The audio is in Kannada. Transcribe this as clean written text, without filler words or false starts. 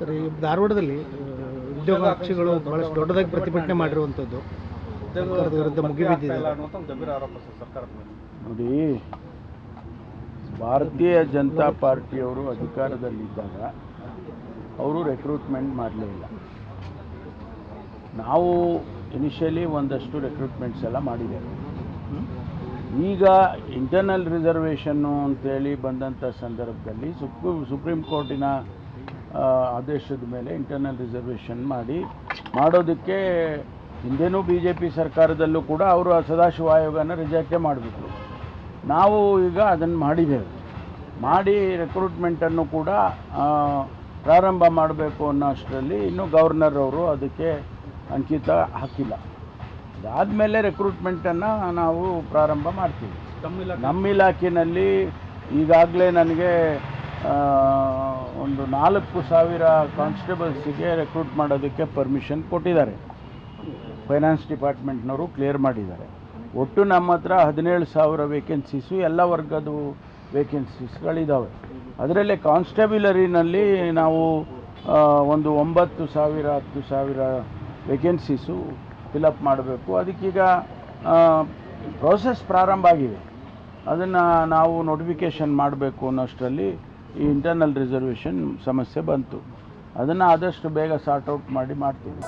ಸರ್, ಈ ಧಾರವಾಡದಲ್ಲಿ ಉದ್ಯೋಗಾಕ್ಷಿಗಳು ಬಹಳಷ್ಟು ದೊಡ್ಡದಾಗಿ ಪ್ರತಿಭಟನೆ ಮಾಡಿರುವಂಥದ್ದು ಸರ್ಕಾರದ ವಿರುದ್ಧ ಮುಗಿಬಿದ್ದಿದೆ. ನೋಡಿ, ಭಾರತೀಯ ಜನತಾ ಪಾರ್ಟಿಯವರು ಅಧಿಕಾರದಲ್ಲಿದ್ದಾಗ ಅವರು ರೆಕ್ರೂಟ್ಮೆಂಟ್ ಮಾಡಲಿಲ್ಲ. ನಾವು ಇನಿಷಿಯಲಿ ಒಂದಷ್ಟು ರೆಕ್ರೂಟ್ಮೆಂಟ್ಸ್ ಎಲ್ಲ ಮಾಡಿದ್ದೇವೆ. ಈಗ ಇಂಟರ್ನಲ್ ರಿಸರ್ವೇಷನ್ನು ಅಂತೇಳಿ ಬಂದಂಥ ಸಂದರ್ಭದಲ್ಲಿ ಸುಪ್ರೀಂ ಕೋರ್ಟಿನ ಆದೇಶದ ಮೇಲೆ ಇಂಟರ್ನಲ್ ರಿಸರ್ವೇಷನ್ ಮಾಡೋದಕ್ಕೆ ಹಿಂದೇನೂ BJP ಸರ್ಕಾರದಲ್ಲೂ ಕೂಡ ಅವರು ಸದಾಶಿವ ಆಯೋಗನ ರಿಜೆಕ್ಟೇ ಮಾಡಿಬಿಟ್ರು. ನಾವು ಈಗ ಅದನ್ನು ಮಾಡಿ ರೆಕ್ರೂಟ್ಮೆಂಟನ್ನು ಕೂಡ ಪ್ರಾರಂಭ ಮಾಡಬೇಕು ಅನ್ನೋ ಅಷ್ಟರಲ್ಲಿ ಇನ್ನೂ ಗವರ್ನರ್ ಅವರು ಅದಕ್ಕೆ ಅಂಕಿತ ಹಾಕಿಲ್ಲ. ಅದಾದಮೇಲೆ ರೆಕ್ರೂಟ್ಮೆಂಟನ್ನು ನಾವು ಪ್ರಾರಂಭ ಮಾಡ್ತೀವಿ. ನಮ್ಮ ಇಲಾಖೆಯಲ್ಲಿ ಈಗಾಗಲೇ ನನಗೆ ಒಂದು 4,000 ಕಾನ್ಸ್ಟೇಬಲ್ಸಿಗೆ ರೆಕ್ರೂಟ್ ಮಾಡೋದಕ್ಕೆ ಪರ್ಮಿಷನ್ ಕೊಟ್ಟಿದ್ದಾರೆ. ಫೈನಾನ್ಸ್ ಡಿಪಾರ್ಟ್ಮೆಂಟ್ನವರು ಕ್ಲಿಯರ್ ಮಾಡಿದ್ದಾರೆ. ಒಟ್ಟು ನಮ್ಮ ಹತ್ರ 17,000 ವೇಕೆನ್ಸೀಸು ಎಲ್ಲ ವರ್ಗದ ವೇಕೆನ್ಸೀಸ್ಗಳಿದ್ದಾವೆ. ಅದರಲ್ಲೇ ಕಾನ್ಸ್ಟೇಬಲರಿನಲ್ಲಿ ನಾವು ಒಂದು 9,000 10,000 ವೇಕೆನ್ಸೀಸು ಫಿಲಪ್ ಮಾಡಬೇಕು. ಅದಕ್ಕೀಗ ಪ್ರೋಸೆಸ್ ಪ್ರಾರಂಭ ಆಗಿದೆ. ಅದನ್ನು ನಾವು ನೋಟಿಫಿಕೇಷನ್ ಮಾಡಬೇಕು ಅನ್ನೋಷ್ಟರಲ್ಲಿ ಈ ಇಂಟರ್ನಲ್ ರಿಸರ್ವೇಷನ್ ಸಮಸ್ಯೆ ಬಂತು. ಅದನ್ನು ಆದಷ್ಟು ಬೇಗ ಸಾರ್ಟ್ ಔಟ್ ಮಾಡ್ತೀವಿ.